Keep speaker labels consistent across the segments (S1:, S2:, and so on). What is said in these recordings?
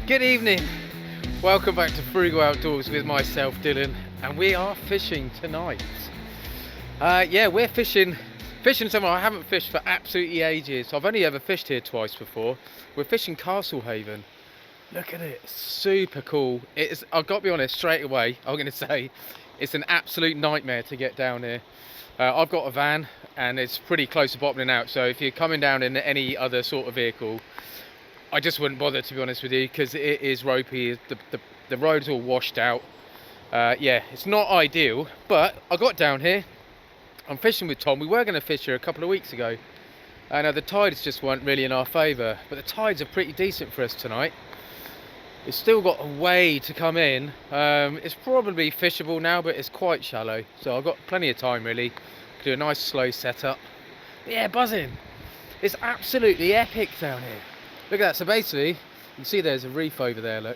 S1: Good evening. Welcome back to Frugal Outdoors with myself, Dylan, and we are fishing tonight. Yeah, we're fishing somewhere I haven't fished for absolutely ages. I've only ever fished here twice before. We're fishing Castlehaven. Look at it, super cool. I've got to be honest, straight away, I'm going to say it's an absolute nightmare to get down here. I've got a van and it's pretty close to bottoming out, so if you're coming down in any other sort of vehicle, I just wouldn't bother, to be honest with you, because it is ropey. The road's all washed out. Yeah, it's not ideal, but I got down here. I'm fishing with Tom. We were going to fish here a couple of weeks ago. And the tides just weren't really in our favour, but the tides are pretty decent for us tonight. It's still got a way to come in. It's probably fishable now, but it's quite shallow, so I've got plenty of time really. Could do a nice slow setup. But yeah, buzzing. It's absolutely epic down here. Look at that. So basically, you can see there's a reef over there, look.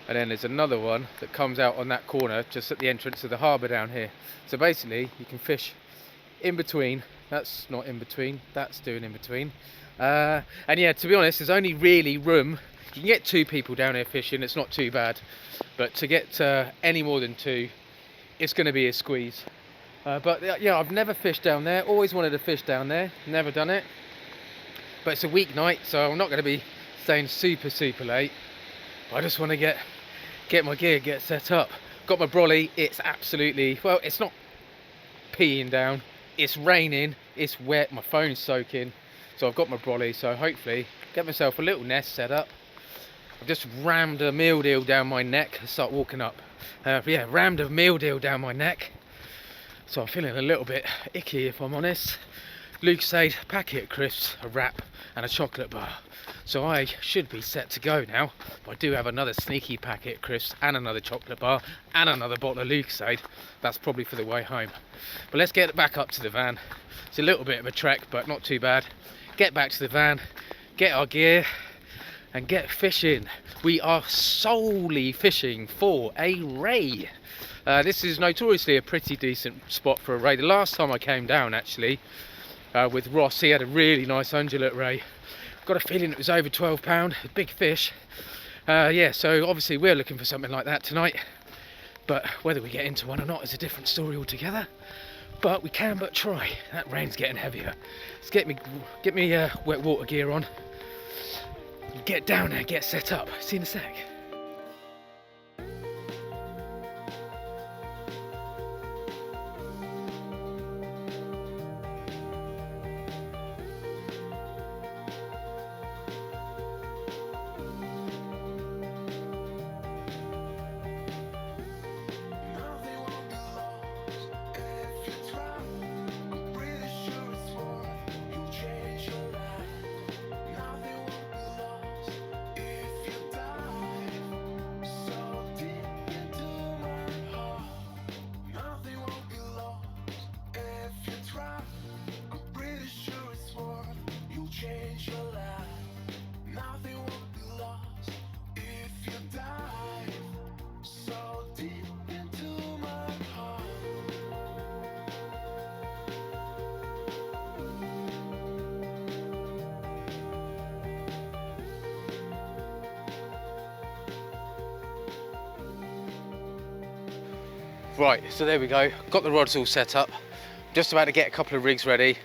S1: And then there's another one that comes out on that corner just at the entrance of the harbour down here. So basically, you can fish in between. That's not in between, that's doing in between. And yeah, to be honest, there's only really room. You can get 2 people down here fishing, it's not too bad. But to get any more than 2, it's going to be a squeeze. But yeah, I've never fished down there, always wanted to fish down there, never done it. But it's a weeknight, so I'm not going to be staying super late. But I just want to get my gear, get set up. Got my brolly. It's absolutely, well, it's not peeing down. It's raining. It's wet. My phone's soaking. So I've got my brolly. So hopefully get myself a little nest set up. I've just rammed a meal deal down my neck. Let's start walking up. Yeah, rammed a meal deal down my neck. So I'm feeling a little bit icky, if I'm honest. Lucozade, packet of crisps, a wrap and a chocolate bar. So I should be set to go now. But I do have another sneaky packet of crisps and another chocolate bar and another bottle of Lucozade. That's probably for the way home. But let's get back up to the van. It's a little bit of a trek, but not too bad. Get back to the van, get our gear and get fishing. We are solely fishing for a ray. This is notoriously a pretty decent spot for a ray. The last time I came down, actually, with Ross, he had a really nice undulate ray. Got a feeling it was over £12, a big fish. Yeah, so obviously we're looking for something like that tonight. But whether we get into one or not is a different story altogether. But we can but try. That rain's getting heavier. Let's get me wet water gear on. Get down there, get set up. See you in a sec. Right, so there we go. Got the rods all set up. Just about to get a couple of rigs ready.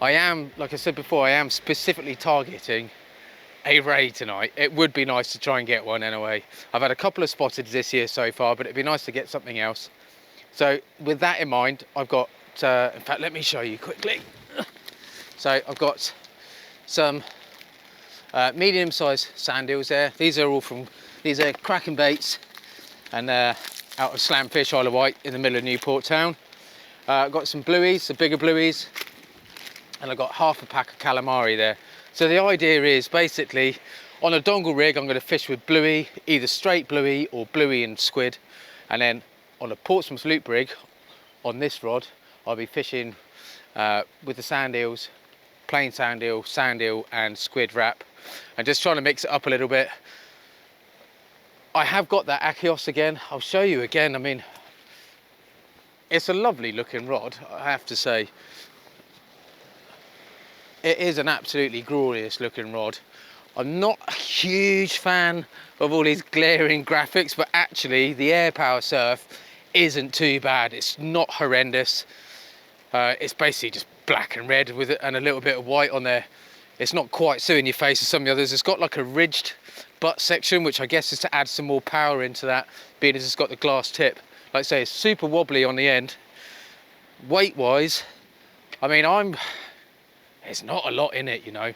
S1: I am, like I said before, I am specifically targeting a ray tonight. It would be nice to try and get one anyway. I've had a couple of spotted this year so far, but it'd be nice to get something else. So with that in mind, I've got, in fact, let me show you quickly. So I've got some medium-sized sand eels there. These are cracking baits, and out of Slamfish, Isle of Wight, in the middle of Newport town. I've got some blueies, the bigger blueies, and I've got half a pack of calamari there. So the idea is basically, on a dongle rig, I'm going to fish with bluey, either straight bluey or bluey and squid. And then on a Portsmouth loop rig, on this rod, I'll be fishing with the sand eels, plain sand eel and squid wrap, and just trying to mix it up a little bit. I have got that Achios again. I'll show you again. I mean, it's a lovely looking rod, I have to say. It is an absolutely glorious looking rod. I'm not a huge fan of all these glaring graphics, but actually the Air Power Surf isn't too bad. It's not horrendous. It's basically just black and red with it and a little bit of white on there. It's not quite so in your face as some of the others. It's got like a ridged butt section, which I guess is to add some more power into that, being as it's got the glass tip. Like I say, it's super wobbly on the end. Weight wise, I mean, there's not a lot in it, you know.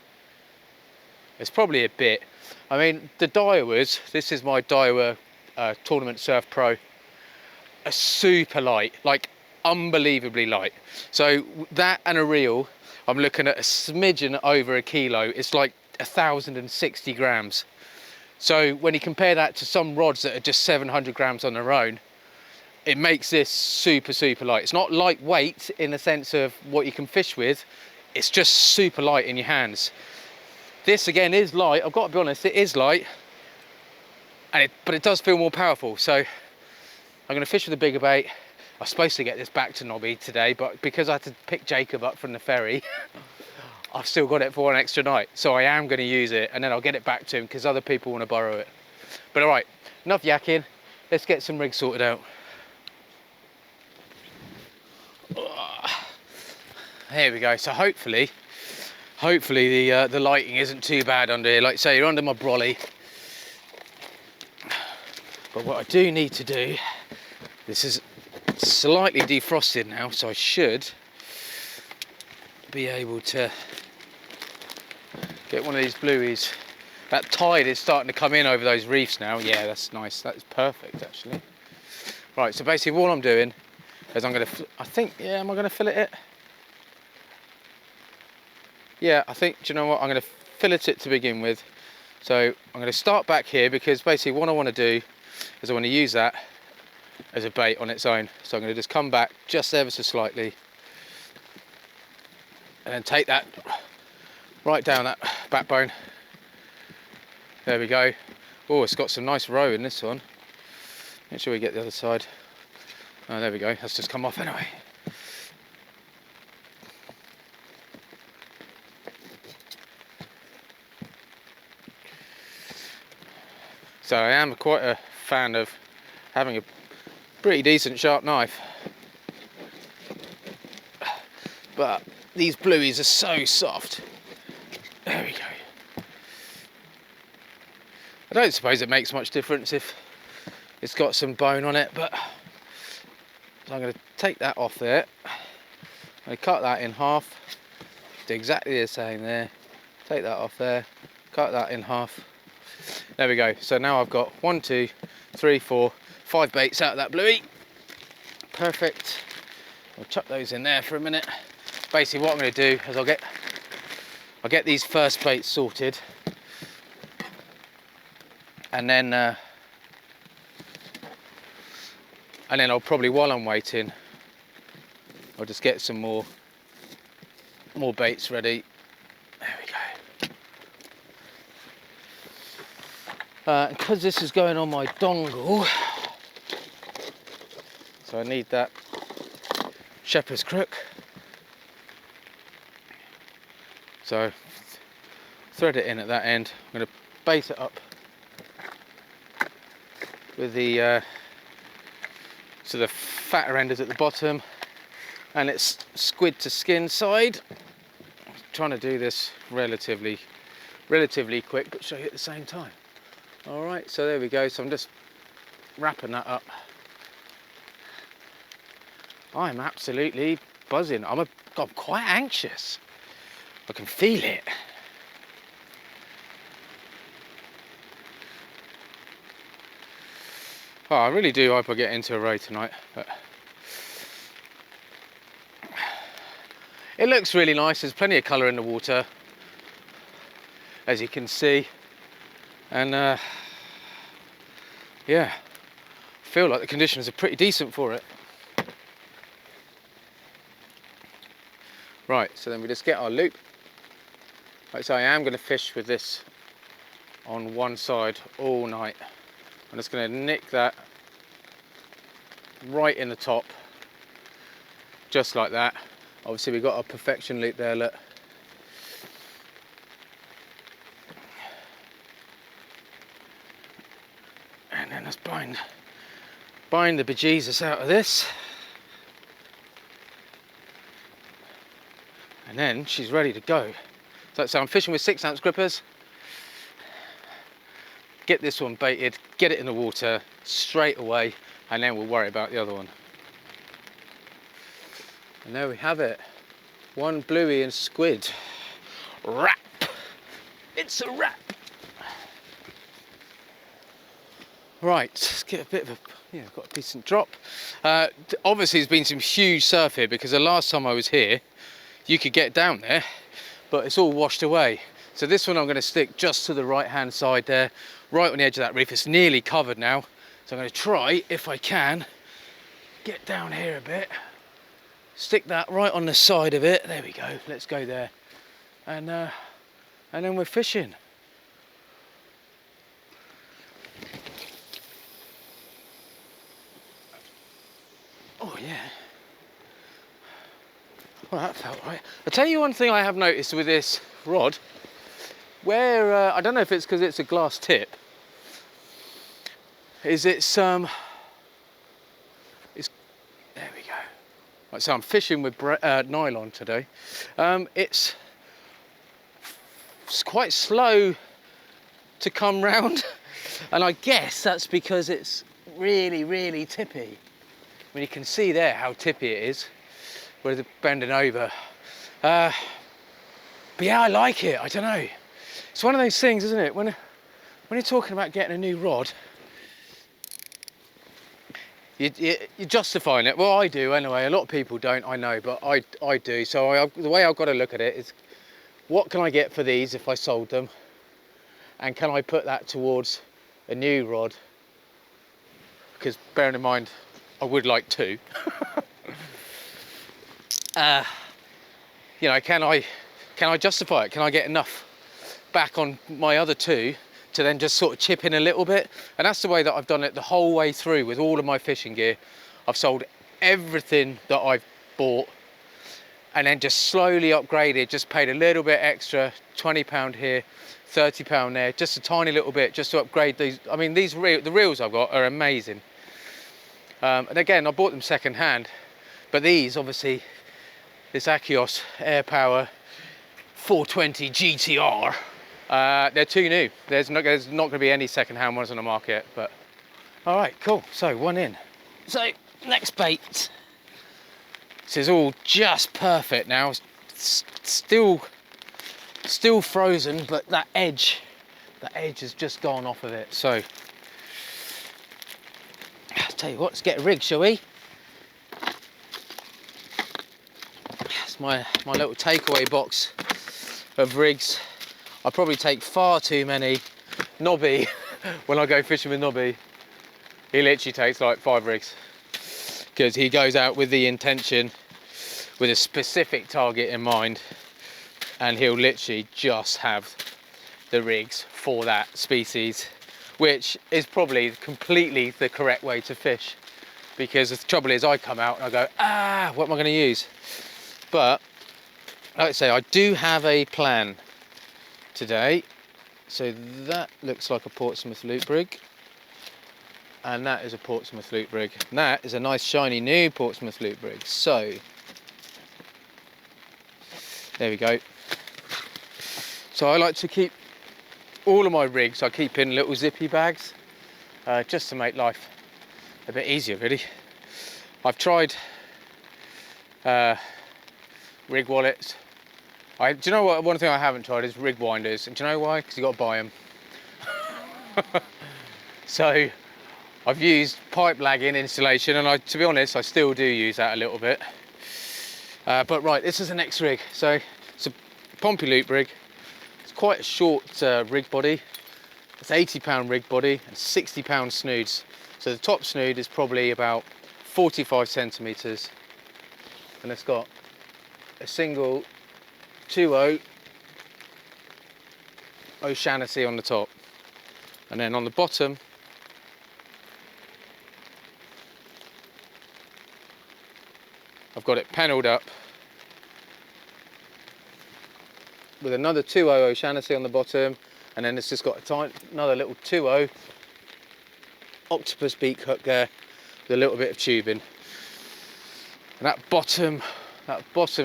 S1: It's probably a bit. I mean, the Daiwas, this is my Daiwa Tournament Surf Pro, are super light, like unbelievably light. So that and a reel, I'm looking at a smidgen over a kilo. It's like 1,060 grams. So when you compare that to some rods that are just 700 grams on their own, it makes this super, super light. It's not lightweight in the sense of what you can fish with. It's just super light in your hands. This again is light. I've got to be honest, it is light, but it does feel more powerful. So I'm going to fish with a bigger bait. I was supposed to get this back to Nobby today, but because I had to pick Jacob up from the ferry, I've still got it for one extra night. So I am going to use it, and then I'll get it back to him because other people want to borrow it. But all right, enough yakking. Let's get some rigs sorted out. There we go. So hopefully the lighting isn't too bad under here. Like I say, you're under my brolly. But what I do need to do, this is slightly defrosted now, so I should be able to get one of these blueies. That tide is starting to come in over those reefs now. Yeah, that's nice. That is perfect, actually. Right, so basically what I'm doing is I'm going to, I think, yeah, am I going to fillet it? Yeah, I think, do you know what? I'm going to fillet it to begin with. So I'm going to start back here because basically what I want to do is I want to use that as a bait on its own. So I'm going to just come back just ever so slightly and then take that right down that backbone. There we go. Oh, it's got some nice roe in this one. Make sure we get the other side. Oh, there we go. That's just come off anyway. So I am quite a fan of having a pretty decent sharp knife. But these blueies are so soft. There we go. I don't suppose it makes much difference if it's got some bone on it, but so I'm going to take that off there. I'm going to cut that in half. Do exactly the same there. Take that off there. Cut that in half. There we go. So now I've got 1, 2, 3, 4, 5 baits out of that bluey. Perfect. I'll chuck those in there for a minute. Basically what I'm going to do is I'll get these first baits sorted, and then I'll probably, while I'm waiting, I'll just get some more baits ready. There we go. Because this is going on my dongle, so I need that shepherd's crook. So thread it in at that end. I'm going to bait it up with the so the fatter end is at the bottom, and it's squid to skin side. I'm trying to do this relatively quick, but show you at the same time. All right, so there we go. So I'm just wrapping that up. I'm absolutely buzzing. I'm quite anxious. I can feel it. Oh, I really do hope I get into a ray tonight. But it looks really nice. There's plenty of colour in the water, as you can see. And yeah, I feel like the conditions are pretty decent for it. Right, so then we just get our loop. Like, so I am going to fish with this on one side all night. I'm just going to nick that right in the top, just like that. Obviously we've got our perfection loop there, look. bind the bejesus out of this. And then she's ready to go. So I'm fishing with 6-ounce grippers. Get this one baited, get it in the water straight away, and then we'll worry about the other one. And there we have it. One bluey and squid. Wrap! It's a wrap! Right, let's get a bit of a, yeah, got a decent drop. Obviously there's been some huge surf here because the last time I was here, you could get down there, but it's all washed away. So this one I'm going to stick just to the right hand side there, right on the edge of that reef. It's nearly covered now. So I'm going to try, if I can, get down here a bit. Stick that right on the side of it. There we go. Let's go there. And then we're fishing. Oh yeah. Well, that felt right. I'll tell you one thing I have noticed with this rod, where, I don't know if it's because it's a glass tip, is it's, there we go. Right, so I'm fishing with nylon today. It's quite slow to come round, and I guess that's because it's really, really tippy. I mean, you can see there how tippy it is, where they're bending over. But yeah, I like it, I don't know. It's one of those things, isn't it? When you're talking about getting a new rod, you're justifying it. Well, I do anyway. A lot of people don't, I know, but I do. So the way I've got to look at it is, what can I get for these if I sold them? And can I put that towards a new rod? Because bearing in mind, I would like two. You know, can I justify it? Can I get enough back on my other two to then just sort of chip in a little bit? And that's the way that I've done it the whole way through with all of my fishing gear. I've sold everything that I've bought and then just slowly upgraded, just paid a little bit extra, £20 here, £30 there, just a tiny little bit just to upgrade these. I mean, the reels I've got are amazing. And again, I bought them second hand, but these obviously, this Achios Air Power 420 GTR, they're too new. There's not going to be any second hand ones on the market, but all right, cool. So one in. So next bait. This is all just perfect now. It's still frozen, but that edge has just gone off of it. So I'll tell you what, let's get a rig, shall we? It's my little takeaway box of rigs. I probably take far too many. Nobby, when I go fishing with Nobby, he literally takes like 5 rigs because he goes out with the intention, with a specific target in mind, and he'll literally just have the rigs for that species, which is probably completely the correct way to fish, because the trouble is I come out and I go, what am I going to use? But like I say, I do have a plan today. So that looks like a Portsmouth loop rig, and that is a Portsmouth loop rig, and that is a nice shiny new Portsmouth loop rig. So there we go. So I like to keep all of my rigs, I keep in little zippy bags, just to make life a bit easier, really. I've tried rig wallets. Do you know what? One thing I haven't tried is rig winders. And do you know why? Because you got to buy them. So I've used pipe lagging installation, and to be honest, I still do use that a little bit. But right, this is the next rig. So it's a Pompey loop rig. It's quite a short rig body. It's £80 rig body and £60 snoods. So the top snood is probably about 45 centimetres, and it's got a single 2.0 O'Shaughnessy on the top, and then on the bottom I've got it panelled up with another 2.0 O'Shaughnessy on the bottom, and then it's just got another little 2.0 octopus beak hook there with a little bit of tubing. And that bottom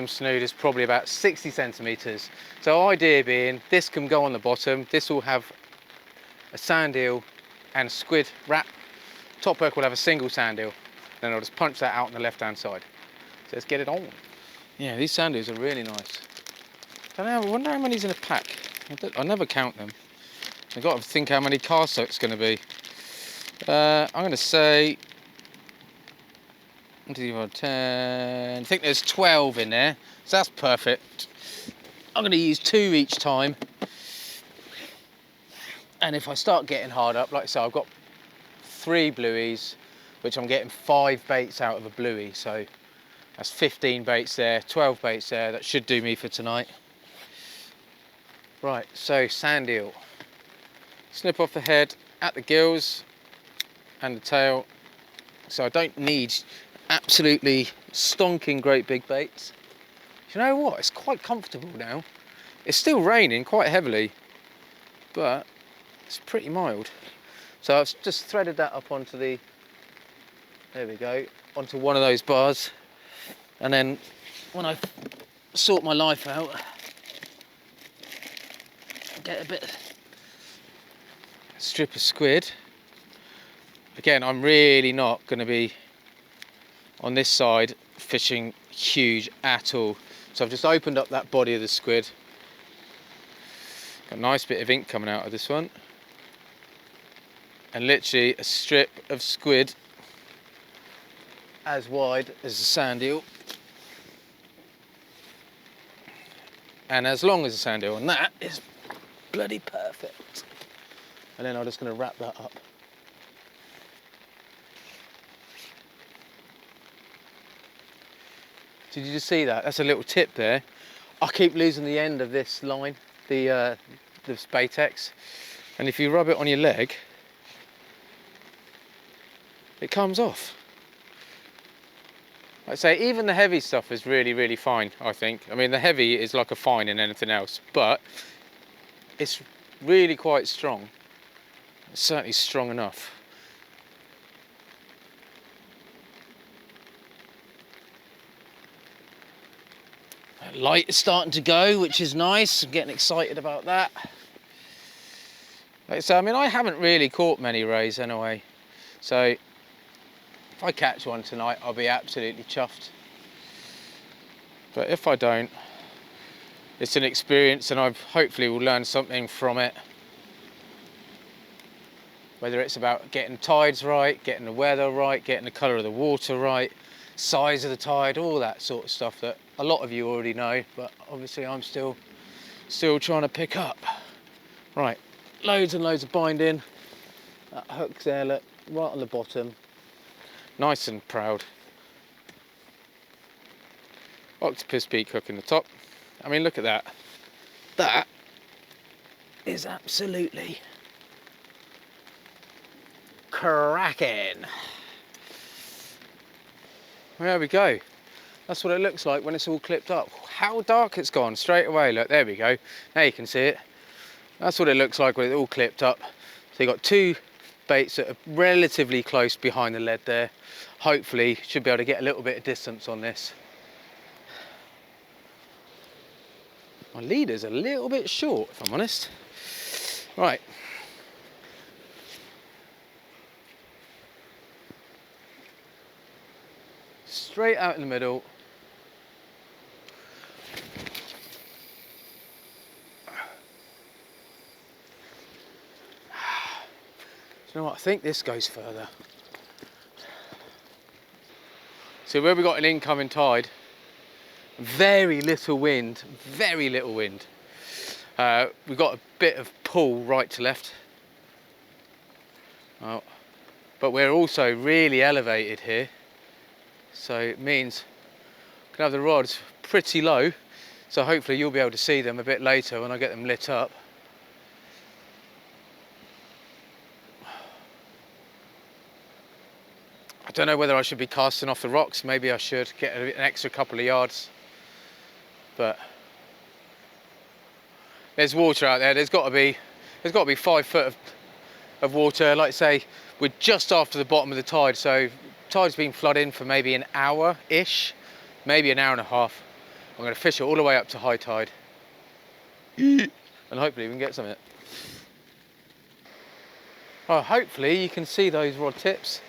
S1: snood is probably about 60 centimetres. So idea being, this can go on the bottom, this will have a sand eel and a squid wrap. Top hook will have a single sand eel. Then I'll just punch that out on the left hand side. So let's get it on. Yeah, these sand eels are really nice. I wonder how many's in a pack. I never count them. I've got to think how many casts it's going to be. I'm going to say 10. I think there's 12 in there, so that's perfect. I'm going to use 2 each time. And if I start getting hard up, like I said, I've got 3 blueies, which I'm getting 5 baits out of a bluey. So that's 15 baits there, 12 baits there. That should do me for tonight. Right, so sand eel. Snip off the head at the gills and the tail. So I don't need absolutely stonking great big baits. You know what? It's quite comfortable now. It's still raining quite heavily, but it's pretty mild. So I've just threaded that up onto the, there we go, onto one of those bars. And then when I sort my life out, get a bit strip of squid. Again, I'm really not going to be on this side fishing huge at all. So I've just opened up that body of the squid. Got a nice bit of ink coming out of this one. And literally a strip of squid as wide as a sand eel. And as long as a sand eel, and that is bloody perfect. And then I'm just going to wrap that up. Did you just see that? That's a little tip there. I keep losing the end of this line, the Spatex, and if you rub it on your leg, it comes off. Like I say, even the heavy stuff is really, really fine, I think. I mean, the heavy is like a fine in anything else, but it's really quite strong. It's certainly strong enough. That light is starting to go, which is nice. I'm getting excited about that. Like I say, I mean, I haven't really caught many rays anyway, so if I catch one tonight, I'll be absolutely chuffed. But if I don't, it's an experience, and I hopefully will learn something from it. Whether it's about getting tides right, getting the weather right, getting the colour of the water right, size of the tide, all that sort of stuff that a lot of you already know, but obviously I'm still trying to pick up. Right, loads and loads of binding. That hook's there, look, right on the bottom. Nice and proud. Octopus beak hook in the top. I mean, look at that. That is absolutely cracking. There we go. That's what it looks like when it's all clipped up. How dark it's gone straight away. Look, there we go. Now you can see it. That's what it looks like when it's all clipped up. So you've got 2 baits that are relatively close behind the lead there. Hopefully should be able to get a little bit of distance on this. My leader's a little bit short, if I'm honest. Right. Straight out in the middle. Do you know what? I think this goes further. So where we got an incoming tide, very little wind, very little wind. We've got a bit of pull right to left. Oh, but we're also really elevated here. So it means I can have the rods pretty low. So hopefully you'll be able to see them a bit later when I get them lit up. I don't know whether I should be casting off the rocks. Maybe I should get an extra couple of yards. But there's water out there. There's got to be 5 foot of of water. Like I say, we're just after the bottom of the tide, so tide's been flooding for maybe an hour-ish, maybe an hour and a half. I'm going to fish it all the way up to high tide. And hopefully we can get something. Oh, hopefully you can see those rod tips.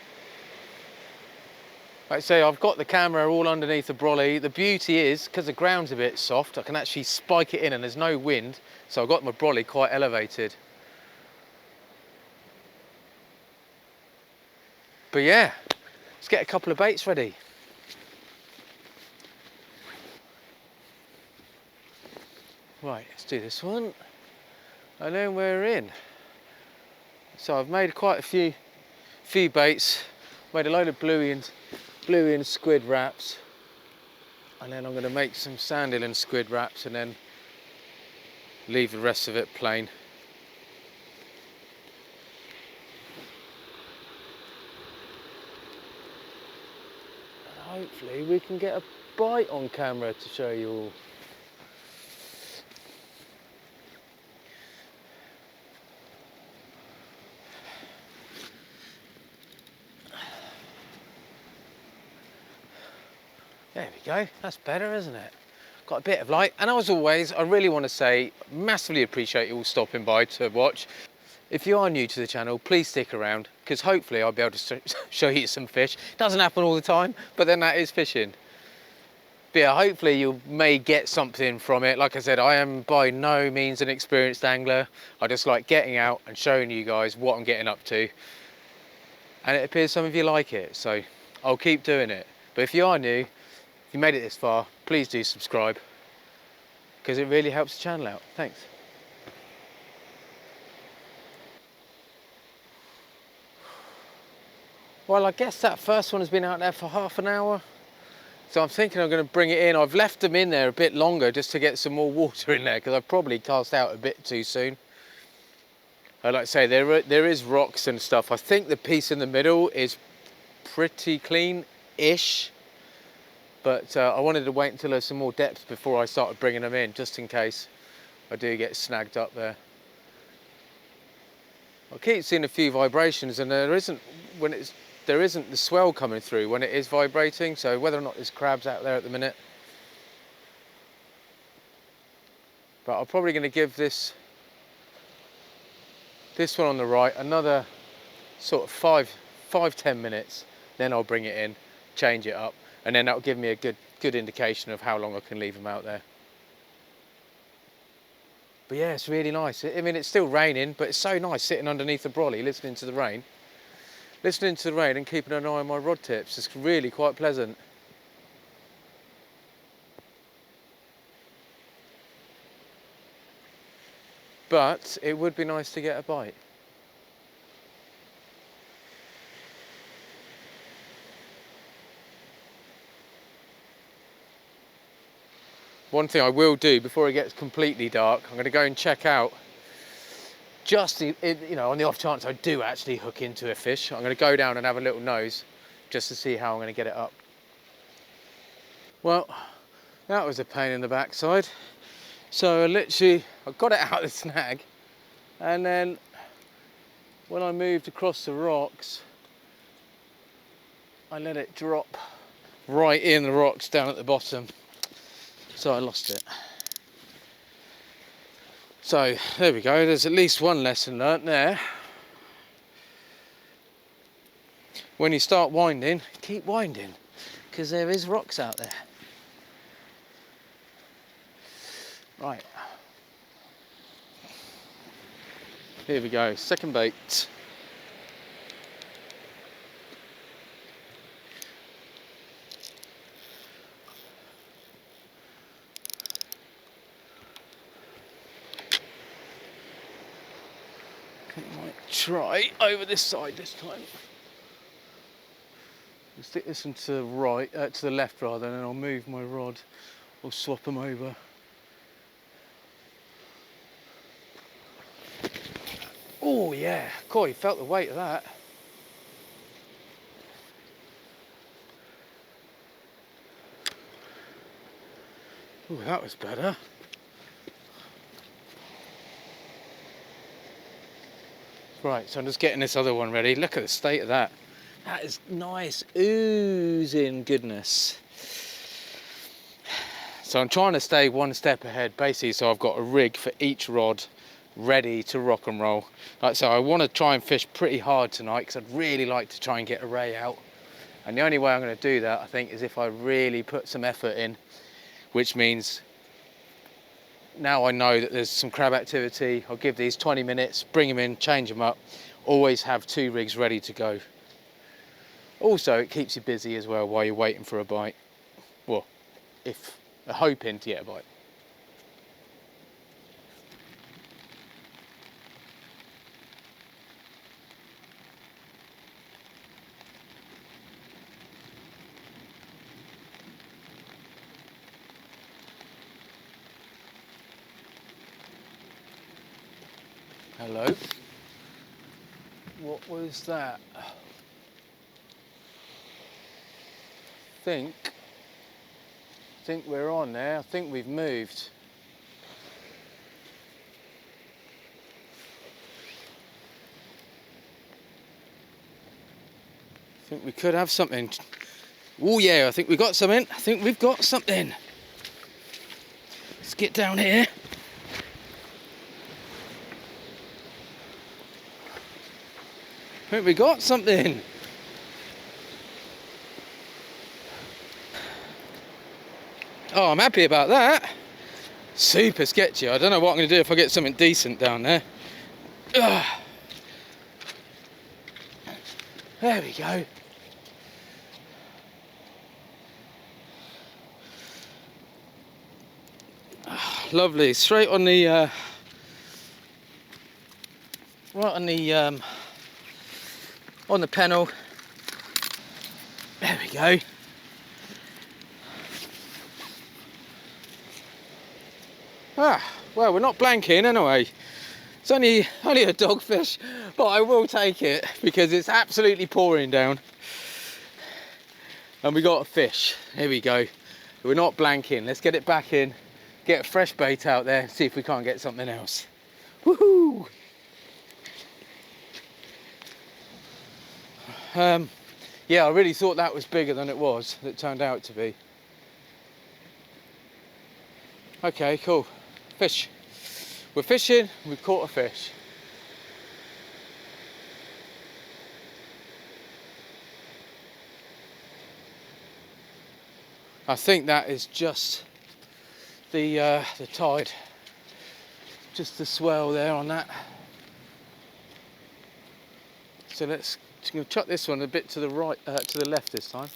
S1: Like I say, I've got the camera all underneath the brolly. The beauty is, because the ground's a bit soft, I can actually spike it in and there's no wind, so I've got my brolly quite elevated. But yeah, let's get a couple of baits ready. Right, let's do this one. And then we're in. So I've made quite a few baits, made a load of bluey and squid wraps, and then I'm going to make some sandeel and squid wraps and then leave the rest of it plain. And hopefully we can get a bite on camera to show you all. There we go, that's better, isn't it? Got a bit of light. And as always, I really want to say, massively appreciate you all stopping by to watch. If you are new to the channel, please stick around, because hopefully I'll be able to show you some fish. Doesn't happen all the time, but then that is fishing. But yeah, hopefully you may get something from it. Like I said, I am by no means an experienced angler. I just like getting out and showing you guys what I'm getting up to. And it appears some of you like it, so I'll keep doing it. But if you are new, if you made it this far, please do subscribe, because it really helps the channel out. Thanks. Well, I guess that first one has been out there for half an hour. So I'm thinking I'm going to bring it in. I've left them in there a bit longer just to get some more water in there, because I've probably cast out a bit too soon. Like I say, there is rocks and stuff. I think the piece in the middle is pretty clean-ish. But I wanted to wait until there's some more depth before I started bringing them in, just in case I do get snagged up there. I keep seeing a few vibrations, and there isn't the swell coming through when it is vibrating, so whether or not there's crabs out there at the minute. But I'm probably going to give this one on the right another sort of 5-10 minutes, then I'll bring it in, change it up, and then that'll give me a good indication of how long I can leave them out there. But yeah, it's really nice. I mean, it's still raining, but it's so nice sitting underneath the brolly, listening to the rain. Listening to the rain and keeping an eye on my rod tips. It's really quite pleasant. But it would be nice to get a bite. One thing I will do before it gets completely dark, I'm going to go and check out, just you know, on the off chance I do actually hook into a fish, I'm going to go down and have a little nose just to see how I'm going to get it up. Well, that was a pain in the backside. So I got it out of the snag, and then when I moved across the rocks, I let it drop right in the rocks down at the bottom. So I lost it. So there we go, there's at least one lesson learnt there. When you start winding, keep winding, because there is rocks out there. Right. Here we go, second bait. I might try over this side this time. I'll stick this one to the right, to the left rather, and then I'll move my rod or swap them over. Oh yeah, cool, you felt the weight of that. Oh, that was better. Right, so I'm just getting this other one ready. Look at the state of that. That is nice, oozing goodness. So I'm trying to stay one step ahead, basically, so I've got a rig for each rod ready to rock and roll. Like, so I want to try and fish pretty hard tonight because I'd really like to try and get a ray out. And the only way I'm going to do that, I think, is if I really put some effort in, which means now I know that there's some crab activity. I'll give these 20 minutes, bring them in, change them up, always have 2 rigs ready to go. Also, it keeps you busy as well while you're waiting for a bite. Well, if hoping to get a bite. Hello. What was that? I think we're on there. I think we've moved. I think we could have something. Oh yeah, I think we've got something. I think we've got something. Let's get down here. I think we got something. Oh, I'm happy about that. Super sketchy. I don't know what I'm going to do if I get something decent down there. Ugh. There we go. Lovely. Straight on the right on the pennel. There we go. Well, we're not blanking anyway. It's only a dogfish, but I will take it because it's absolutely pouring down. And we got a fish. Here we go. We're not blanking. Let's get it back in, get a fresh bait out there, see if we can't get something else. Woohoo! Yeah, I really thought that was bigger than it was. It turned out to be. Okay, cool. Fish. We're fishing, we've caught a fish. I think that is just the tide. Just the swell there on that. So I'm going to chuck this one a bit to the right, to the left this time.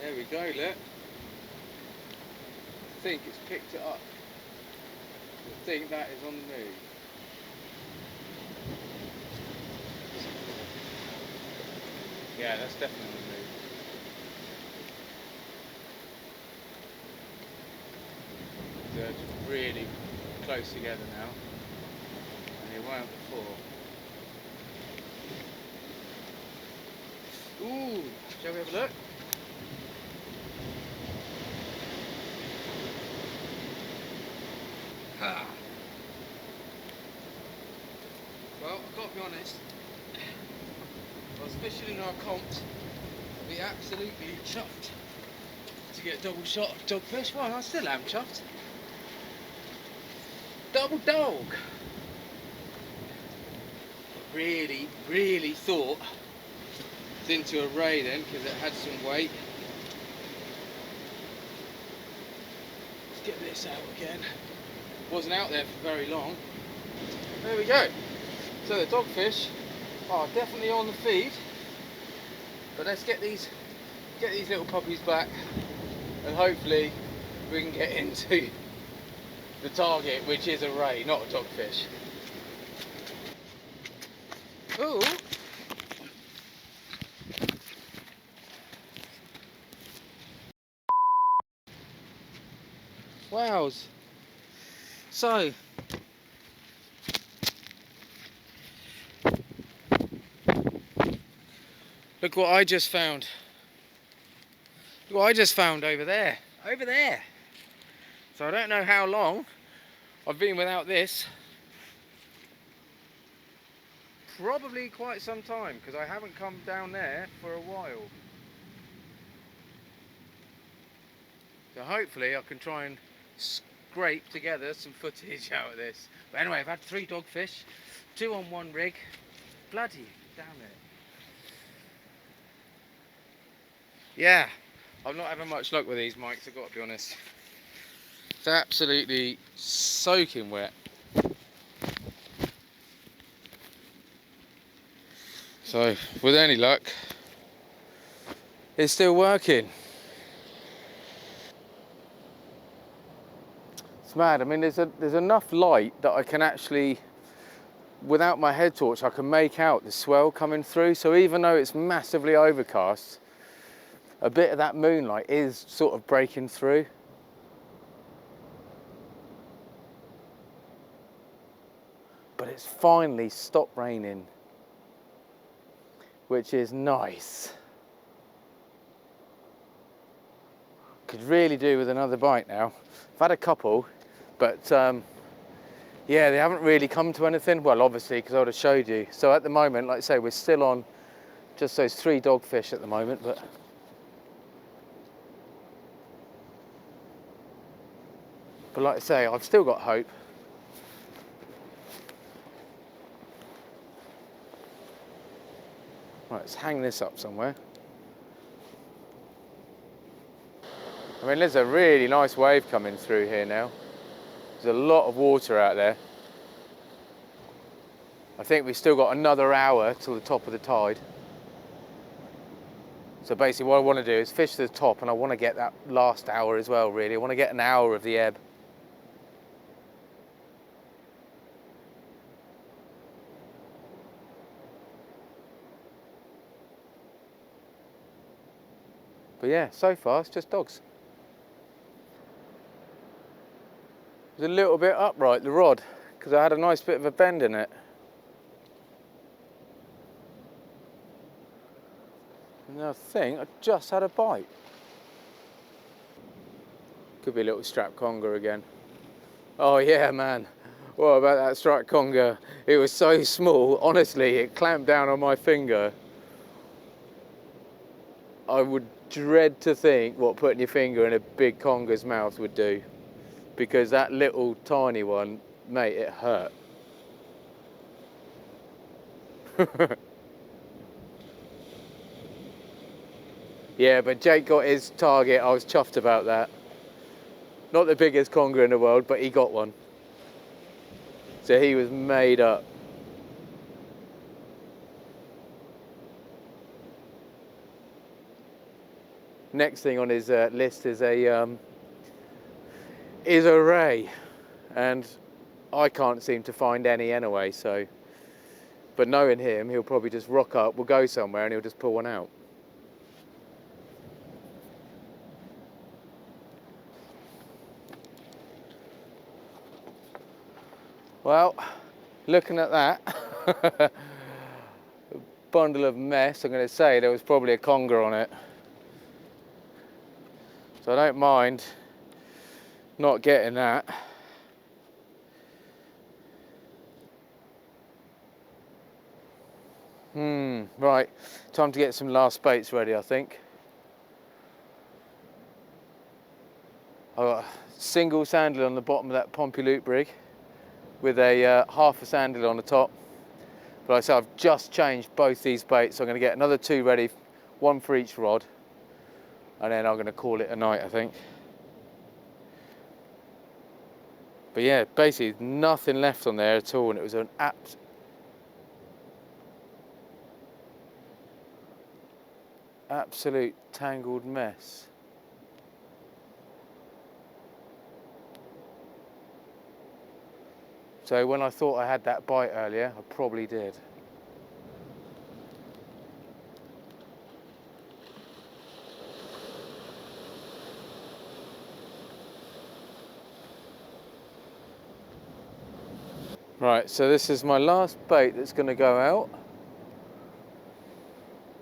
S1: There we go, look. I think it's picked it up. I think that is on the move. Yeah, that's definitely on the move. They're just really close together now, and they weren't before. Ooh, shall we have a look? Ah. Well, I've got to be honest, I was fishing in our comps, I'd be absolutely chuffed to get a double shot of dogfish. Well, I still am chuffed. Double dog. Really, really thought it's into a ray then, because it had some weight. Let's get this out again. Wasn't out there for very long. There we go. So the dogfish are definitely on the feed, but let's get these little puppies back, and hopefully we can get into the target, which is a ray, not a dogfish. Ooh. Wows. So, look what I just found. Look what I just found over there. Over there. So I don't know how long I've been without this. Probably quite some time, because I haven't come down there for a while. So hopefully I can try and scrape together some footage out of this. But anyway, I've had 3 dogfish, 2 on 1 rig. Bloody damn it. Yeah, I'm not having much luck with these mics, I've got to be honest. It's absolutely soaking wet. So, with any luck, it's still working. It's mad. I mean, there's enough light that I can actually, without my head torch, I can make out the swell coming through. So even though it's massively overcast, a bit of that moonlight is sort of breaking through. But it's finally stopped raining, which is nice. Could really do with another bite now. I've had a couple, but yeah, they haven't really come to anything. Well, obviously, because I would have showed you. So at the moment, like I say, we're still on just those 3 dogfish at the moment, but like I say, I've still got hope. Right, let's hang this up somewhere. I mean, there's a really nice wave coming through here now. There's a lot of water out there. I think we've still got another hour till the top of the tide. So basically what I want to do is fish to the top, and I want to get that last hour as well, really. I want to get an hour of the ebb. But yeah, so far it's just dogs. It's a little bit upright, the rod, because I had a nice bit of a bend in it. And I think I just had a bite. Could be a little strap conger again. Oh yeah, man. What about that strap conger? It was so small, honestly, it clamped down on my finger. I would dread to think what putting your finger in a big conger's mouth would do, because that little tiny one, mate, it hurt. Yeah, but Jake got his target. I was chuffed about that. Not the biggest conger in the world, but he got one. So he was made up. Next thing on his list is a ray, and I can't seem to find any anyway. So, but knowing him, he'll probably just rock up. We'll go somewhere, and he'll just pull one out. Well, looking at that bundle of mess, I'm going to say there was probably a conger on it. So I don't mind not getting that. Right, time to get some last baits ready, I think. I've got a single sandal on the bottom of that Pompey loop rig with a half a sandal on the top. But like I say, I've just changed both these baits, so I'm going to get another 2 ready, 1 for each rod, and then I'm going to call it a night, I think. But yeah, basically nothing left on there at all, and it was an absolute tangled mess. So when I thought I had that bite earlier, I probably did. Right, so this is my last bait that's going to go out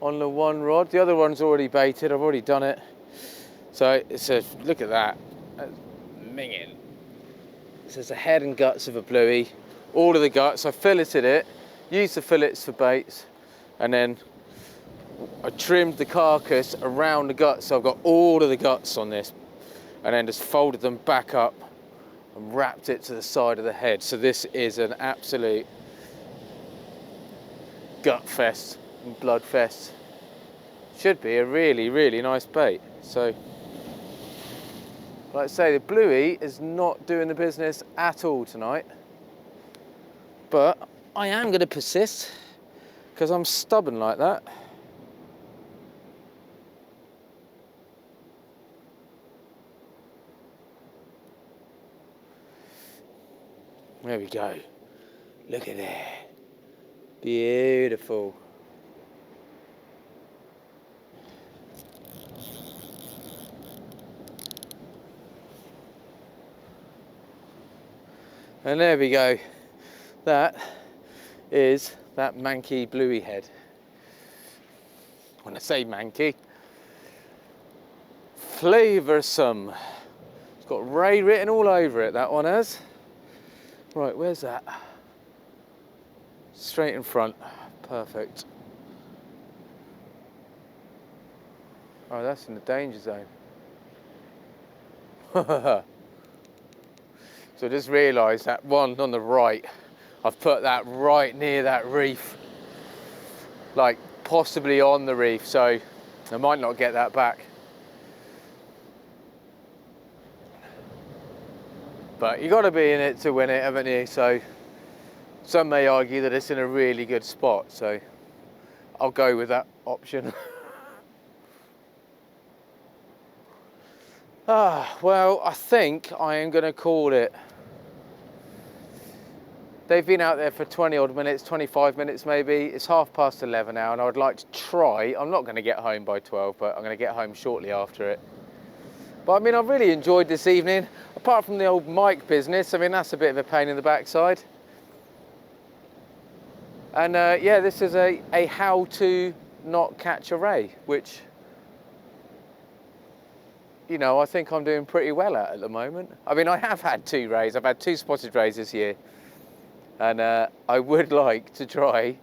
S1: on the one rod. The other one's already baited, I've already done it. So it's a, look at that, that's minging. This is the head and guts of a bluey, all of the guts. I filleted it, used the fillets for baits, and then I trimmed the carcass around the guts, so I've got all of the guts on this, and then just folded them back up and wrapped it to the side of the head. So this is an absolute gut fest and blood fest. Should be a really, really nice bait. So, like I say, the bluey is not doing the business at all tonight, but I am going to persist because I'm stubborn like that. There we go. Look at that. Beautiful. And there we go. That is that manky bluey head. When I say manky, flavoursome. It's got Ray written all over it, that one has. Right, where's that? Straight in front. Perfect. Oh, that's in the danger zone. So I just realised that one on the right, I've put that right near that reef. Like, possibly on the reef, so I might not get that back. But you got to be in it to win it, haven't you? So some may argue that it's in a really good spot, so I'll go with that option. Well, I think I am going to call it. They've been out there for 20 odd minutes, 25 minutes maybe. It's 11:30 now, and I would like to try. I'm not going to get home by 12, but I'm going to get home shortly after it. But I mean, I've really enjoyed this evening. Apart from the old mic business, I mean, that's a bit of a pain in the backside. And yeah, this is a how to not catch a ray, which, you know, I think I'm doing pretty well at the moment. I mean, I have had 2 rays. I've had 2 spotted rays this year. And I would like to try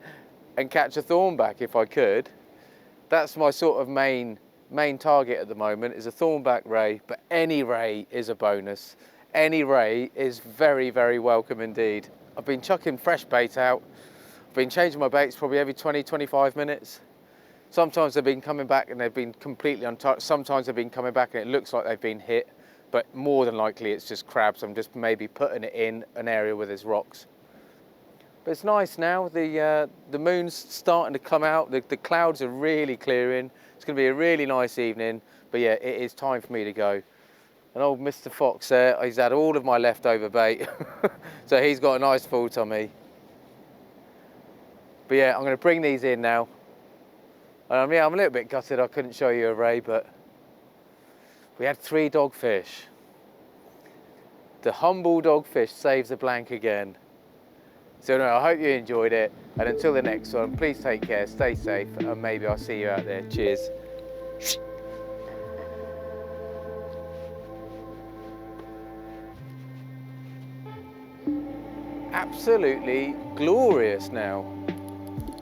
S1: and catch a thornback if I could. That's my sort of main target at the moment, is a thornback ray, but any ray is a bonus. Any ray is very, very welcome indeed. I've been chucking fresh bait out. I've been changing my baits probably every 20, 25 minutes. Sometimes they've been coming back and they've been completely untouched. Sometimes they've been coming back and it looks like they've been hit, but more than likely it's just crabs. I'm just maybe putting it in an area where there's rocks. But it's nice now, the moon's starting to come out, the clouds are really clearing. It's going to be a really nice evening, but yeah, it is time for me to go. And old Mr. Fox there, he's had all of my leftover bait, so he's got a nice full tummy. But yeah, I'm going to bring these in now. Yeah, I'm a little bit gutted I couldn't show you a ray, but we had 3 dogfish. The humble dogfish saves the blank again. So no, I hope you enjoyed it, and until the next one, please take care, stay safe, and maybe I'll see you out there. Cheers. Absolutely glorious now.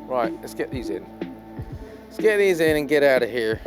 S1: Right, let's get these in. Let's get these in and get out of here.